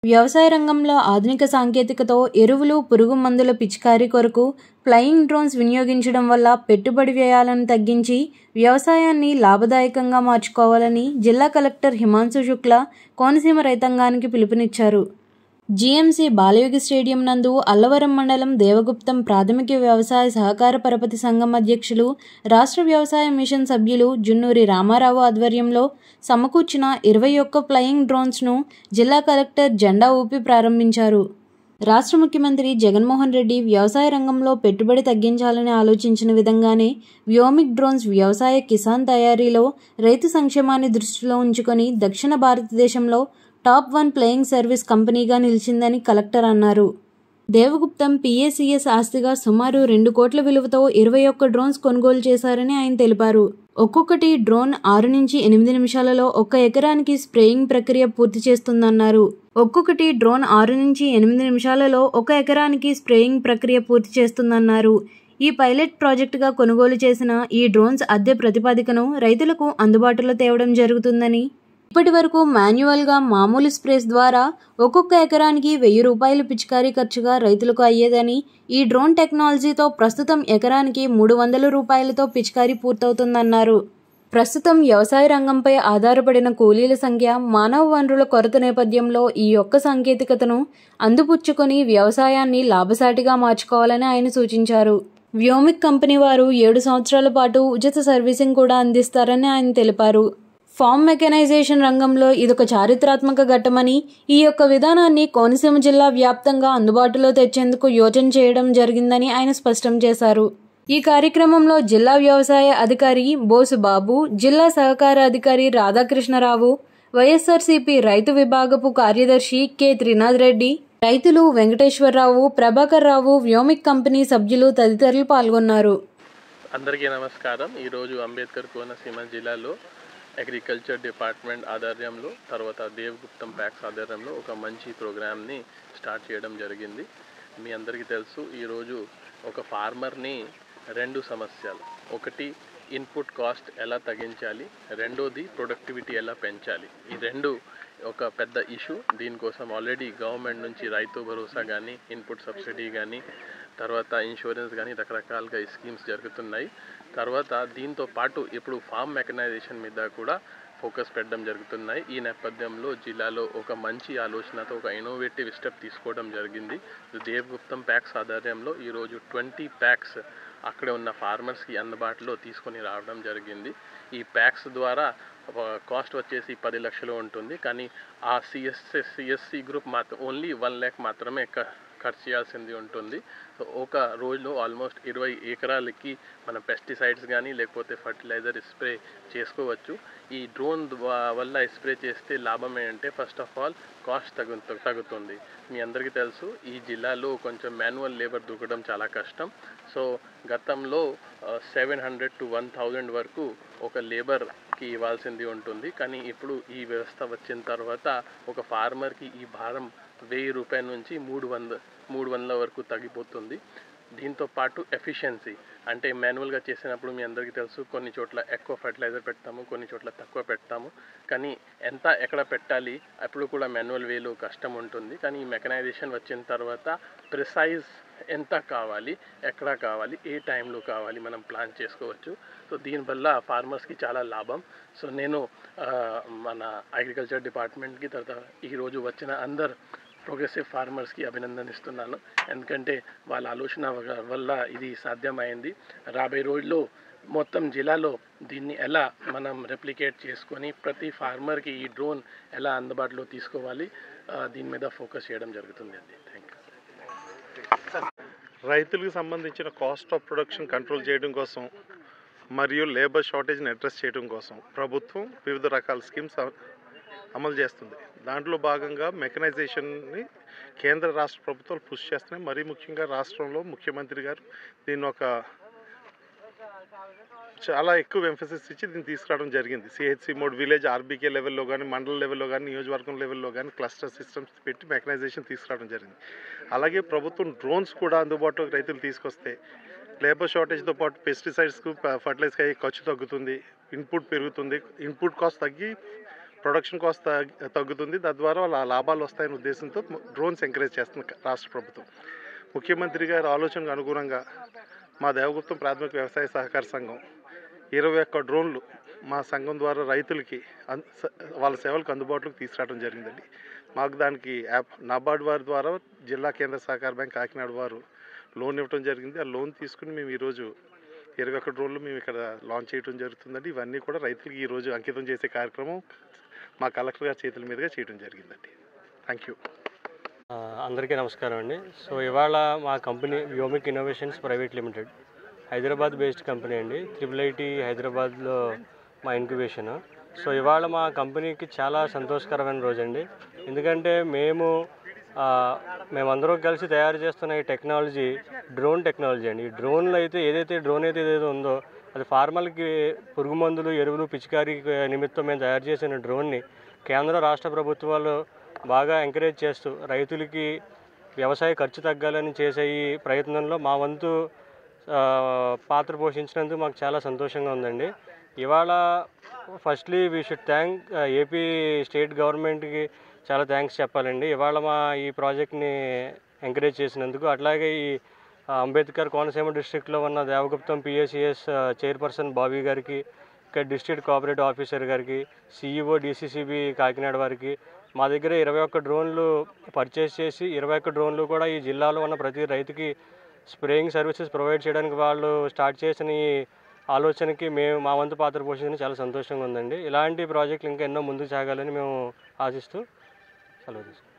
వ్యవసాయ రంగంలో ఆధునిక సాంకేతికతో ఎరువులు, పురుగు మందుల పిచికారీ కొరకు ఫ్లయింగ్ డ్రోన్స్ వినియోగించడం వల్ల పెట్టుబడి వ్యయాలను తగ్గించి వ్యవసాయాన్ని లాభదాయకంగా మార్చుకోవాలని జిల్లా కలెక్టర్ హిమాంశు శుక్లా కోనసీమ రైతాంగానికి పిలుపునిచ్చారు. జీఎంసీ బాలయోగి స్టేడియం నందు అల్లవరం మండలం దేవగుప్తం ప్రాథమిక వ్యవసాయ సహకార పరపతి సంఘం అధ్యక్షులు, రాష్ట్ర వ్యవసాయ మిషన్ సభ్యులు జున్నూరి రామారావు ఆధ్వర్యంలో సమకూర్చిన 21 ఫ్లయింగ్ డ్రోన్స్ను జిల్లా కలెక్టర్ జెండా ఊపి ప్రారంభించారు. రాష్ట్ర ముఖ్యమంత్రి జగన్మోహన్ రెడ్డి వ్యవసాయ రంగంలో పెట్టుబడి తగ్గించాలని ఆలోచించిన విధంగానే వ్యోమిక్ డ్రోన్స్ వ్యవసాయ కిసాన్ తయారీలో రైతు సంక్షేమాన్ని దృష్టిలో ఉంచుకొని దక్షిణ భారతదేశంలో టాప్ 1 ఫ్లయింగ్ సర్వీస్ కంపెనీగా నిలిచిందని కలెక్టర్ అన్నారు. దేవగుప్తం PACS ఆస్తిగా సుమారు 2 కోట్ల విలువతో 21 డ్రోన్స్ కొనుగోలు చేశారని ఆయన తెలిపారు. ఒక్కొక్కటి డ్రోన్ 6 నుంచి 8 నిమిషాలలో 1 ఎకరానికి స్ప్రేయింగ్ ప్రక్రియ పూర్తి చేస్తుందన్నారు. ఒక్కొక్కటి డ్రోన్ 6 నుంచి 8 నిమిషాలలో 1 ఎకరానికి స్ప్రేయింగ్ ప్రక్రియ పూర్తి చేస్తుందన్నారు. ఈ పైలట్ ప్రాజెక్టుగా కొనుగోలు చేసిన ఈ డ్రోన్స్ అద్దె ప్రతిపాదికను రైతులకు అందుబాటులో తేవడం జరుగుతుందని, ఇప్పటి వరకు మాన్యువల్గా మామూలు స్ప్రేస్ ద్వారా ఒక్కొక్క ఎకరానికి 1000 రూపాయలు పిచికారీ ఖర్చుగా రైతులకు అయ్యేదని, ఈ డ్రోన్ టెక్నాలజీతో ప్రస్తుతం ఎకరానికి 300 రూపాయలతో పిచికారీ పూర్తవుతుందన్నారు. ప్రస్తుతం వ్యవసాయ రంగంపై ఆధారపడిన కూలీల సంఖ్య, మానవ వనరుల కొరత నేపథ్యంలో ఈ ఒక్క సాంకేతికతను అందిపుచ్చుకొని వ్యవసాయాన్ని లాభసాటిగా మార్చుకోవాలని ఆయన సూచించారు. వ్యోమిక్ కంపెనీ వారు 7 సంవత్సరాల పాటు ఉచిత సర్వీసింగ్ కూడా అందిస్తారని ఆయన తెలిపారు. ఫార్మ్ మెకనైజేషన్ రంగంలో ఇదొక చారిత్రాత్మక ఘట్టమని, ఈ యొక్క విధానాన్ని కోనసీమ జిల్లా వ్యాప్తంగా అందుబాటులో తెచ్చేందుకు యోచన చేయడం జరిగిందని ఆయన స్పష్టం చేశారు. ఈ కార్యక్రమంలో జిల్లా వ్యవసాయ అధికారి బోసు బాబు, జిల్లా సహకార అధికారి రాధాకృష్ణరావు, వైఎస్ఆర్సీపీ రైతు విభాగపు కార్యదర్శి కె త్రినాథ్ రెడ్డి, రైతులు వెంకటేశ్వరరావు, ప్రభాకర్ రావు, వ్యోమిక్ కంపెనీ సభ్యులు తదితరులు పాల్గొన్నారు. అందరికీ నమస్కారం. ఈరోజు అంబేద్కర్ కోనసీమ జిల్లాలో అగ్రికల్చర్ డిపార్ట్మెంట్ ఆధ్వర్యంలో, తర్వాత దేవగుప్తం ప్యాక్స్ ఆధ్వర్యంలో ఒక మంచి ప్రోగ్రామ్ని స్టార్ట్ చేయడం జరిగింది. మీ అందరికీ తెలుసు, ఈరోజు ఒక ఫార్మర్ని 2 సమస్యలు, ఒకటి ఇన్పుట్ కాస్ట్ ఎలా తగ్గించాలి, రెండోది ప్రొడక్టివిటీ ఎలా పెంచాలి. ఈ 2 ఒక పెద్ద ఇష్యూ. దీనికోసం ఆల్రెడీ గవర్నమెంట్ నుంచి రైతు భరోసా కానీ, ఇన్పుట్ సబ్సిడీ కానీ, తర్వాత ఇన్సూరెన్స్ కానీ రకరకాలుగా ఈ స్కీమ్స్ జరుగుతున్నాయి. తర్వాత దీంతో పాటు ఇప్పుడు ఫార్మ్ మెకనైజేషన్ మీద కూడా ఫోకస్ పెట్టడం జరుగుతున్నాయి. ఈ నేపథ్యంలో జిల్లాలో ఒక మంచి ఆలోచనతో ఒక ఇన్నోవేటివ్ స్టెప్ తీసుకోవడం జరిగింది. దేవగుప్తం ప్యాక్స్ ఆధ్వర్యంలో ఈరోజు 20 ప్యాక్స్ అక్కడ ఉన్న ఫార్మర్స్కి అందుబాటులో తీసుకొని రావడం జరిగింది. ఈ ప్యాక్స్ ద్వారా కాస్ట్ వచ్చేసి 10 లక్షలు ఉంటుంది. కానీ ఆ సిఎస్సి గ్రూప్ మాత్రం ఓన్లీ 1 lakh మాత్రమే ఖర్చు చేయాల్సింది ఉంటుంది. సో ఒక రోజులో ఆల్మోస్ట్ 20 ఎకరాలకి మనం పెస్టిసైడ్స్ కానీ లేకపోతే ఫర్టిలైజర్ స్ప్రే చేసుకోవచ్చు. ఈ డ్రోన్ వల్ల స్ప్రే చేస్తే లాభం ఏంటంటే, ఫస్ట్ ఆఫ్ ఆల్ కాస్ట్ తగ్గుతుంది. మీ అందరికీ తెలుసు, ఈ జిల్లాలో కొంచెం మాన్యువల్ లేబర్ దొరకడం చాలా కష్టం. సో గతంలో 700 to 1000 వరకు ఒక లేబర్కి ఇవ్వాల్సింది ఉంటుంది. కానీ ఇప్పుడు ఈ వ్యవస్థ వచ్చిన తర్వాత ఒక ఫార్మర్కి ఈ భారం 1000 రూపాయల నుంచి 300 వరకు తగ్గిపోతుంది. దీంతో పాటు ఎఫిషియన్సీ, అంటే మాన్యువల్గా చేసినప్పుడు మీ అందరికీ తెలుసు, కొన్ని చోట్ల ఎక్కువ ఫర్టిలైజర్ పెడతాము, కొన్ని చోట్ల తక్కువ పెడతాము. కానీ ఎక్కడ పెట్టాలి అప్పుడు కూడా మాన్యువల్ వేలో కష్టం ఉంటుంది. కానీ ఈ మెకనైజేషన్ వచ్చిన తర్వాత ప్రిసైజ్ ఎంత కావాలి, ఎక్కడ కావాలి, ఏ టైంలో కావాలి మనం ప్లాన్ చేసుకోవచ్చు. సో దీనివల్ల ఫార్మర్స్కి చాలా లాభం. సో నేను మన అగ్రికల్చర్ డిపార్ట్మెంట్కి, తర్వాత ఈరోజు వచ్చిన అందరు ప్రోగ్రెసివ్ ఫార్మర్స్కి అభినందనిస్తున్నాను. ఎందుకంటే వాళ్ళ ఆలోచన వల్ల ఇది సాధ్యమైంది. రాబోయే రోజుల్లో మొత్తం జిల్లాలో దీన్ని ఎలా మనం రెప్లికేట్ చేసుకొని ప్రతి ఫార్మర్కి ఈ డ్రోన్ ఎలా అందుబాటులో తీసుకోవాలి, దీని మీద ఫోకస్ చేయడం జరుగుతుంది. Thank you. రైతులకు సంబంధించిన కాస్ట్ ఆఫ్ ప్రొడక్షన్ కంట్రోల్ చేయడం కోసం మరియు లేబర్ షార్టేజ్ని అడ్రస్ చేయడం కోసం ప్రభుత్వం వివిధ రకాల స్కీమ్స్ అమలు చేస్తుంది. దాంట్లో భాగంగా మెకనైజేషన్ని కేంద్ర రాష్ట్ర ప్రభుత్వాలు పుష్ చేస్తున్నాయి. మరీ ముఖ్యంగా రాష్ట్రంలో ముఖ్యమంత్రి గారు దీన్ని ఒక చాలా ఎక్కువ ఎంఫసిస్ ఇచ్చి దీన్ని తీసుకురావడం జరిగింది. సిహెచ్సి మోడ్, విలేజ్ ఆర్బీకే లెవెల్లో కానీ, మండల లెవెల్లో కానీ, నియోజకవర్గం లెవెల్లో కానీ క్లస్టర్ సిస్టమ్స్ పెట్టి మెకనైజేషన్ తీసుకురావడం జరిగింది. అలాగే ప్రభుత్వం డ్రోన్స్ కూడా అందుబాటులోకి రైతులు తీసుకొస్తే లేబర్ షార్టేజ్తో పాటు పెస్టిసైడ్స్కు, ఫర్టిలైజర్స్కి అయ్యే ఖర్చు తగ్గుతుంది, ఇన్పుట్ పెరుగుతుంది, ఇన్పుట్ కాస్ట్ తగ్గి ప్రొడక్షన్ కాస్ట్ తగ్గుతుంది, తద్వారా వాళ్ళ లాభాలు వస్తాయనే ఉద్దేశంతో డ్రోన్స్ ఎంకరేజ్ చేస్తుంది రాష్ట్ర ప్రభుత్వం. ముఖ్యమంత్రి గారి ఆలోచనకు అనుగుణంగా మా దేవగుప్తం ప్రాథమిక వ్యవసాయ సహకార సంఘం 21 డ్రోన్లు మా సంఘం ద్వారా రైతులకి వాళ్ళ సేవలకు అందుబాటులోకి తీసుకురావడం జరిగిందండి. మాకు దానికి నాబార్డ్ వారి ద్వారా జిల్లా కేంద్ర సహకార బ్యాంక్ కాకినాడ వారు లోన్ ఇవ్వడం జరిగింది. ఆ లోన్ తీసుకుని మేము ఈరోజు 21 డ్రోన్లు మేము ఇక్కడ లాంచ్ చేయడం జరుగుతుందండి. ఇవన్నీ కూడా రైతులకి ఈరోజు అంకితం చేసే కార్యక్రమం మా కలెక్టర్ గారి చేతుల మీదుగా చేయడం జరిగిందండి. Thank you. అందరికీ నమస్కారం అండి. సో ఇవాళ మా company Vyomik innovations private limited Hyderabad based company అండి. IIIT హైదరాబాద్లో మా ఇంక్యుబేషన్. సో ఇవాళ మా కంపెనీకి చాలా సంతోషకరమైన రోజు అండి. ఎందుకంటే మేమందరం కలిసి తయారు చేస్తున్న ఈ టెక్నాలజీ డ్రోన్ టెక్నాలజీ అండి. ఈ డ్రోన్లో అయితే డ్రోన్ ఏదైతే ఉందో అది ఫార్మర్కి పురుగు మందులు, ఎరువులు, పిచికారీ నిమిత్తం మేము తయారు చేసిన డ్రోన్ని కేంద్ర రాష్ట్ర ప్రభుత్వాలు బాగా ఎంకరేజ్ చేస్తూ రైతులకి వ్యవసాయ ఖర్చు తగ్గాలని చేసే ఈ ప్రయత్నంలో మా వంతు పాత్ర పోషించినందుకు మాకు చాలా సంతోషంగా ఉందండి. ఇవాళ firstly we should thank AP state గవర్నమెంట్కి చాలా థ్యాంక్స్ చెప్పాలండి. ఇవాళ మా ఈ ప్రాజెక్ట్ని ఎంకరేజ్ చేసినందుకు. అట్లాగే ఈ అంబేద్కర్ కోనసీమ డిస్ట్రిక్ట్లో ఉన్న దేవగుప్తం PACS చైర్పర్సన్ బాబీ గారికి, ఇక్కడ డిస్ట్రిక్ట్ కోఆపరేటివ్ ఆఫీసర్ గారికి, CEO DCCB కాకినాడ వారికి, మా దగ్గర 21 డ్రోన్లు పర్చేస్ చేసి 21 డ్రోన్లు కూడా ఈ జిల్లాలో ఉన్న ప్రతి రైతుకి స్ప్రేయింగ్ సర్వీసెస్ ప్రొవైడ్ చేయడానికి వాళ్ళు స్టార్ట్ చేసిన ఈ ఆలోచనకి మా వంతు పాత్ర పోషించడం చాలా సంతోషంగా ఉందండి. ఇలాంటి ప్రాజెక్టులు ఇంకా ఎన్నో ముందుకు సాగాలని మేము ఆశిస్తూ సెలవు తీసుకుంటాం.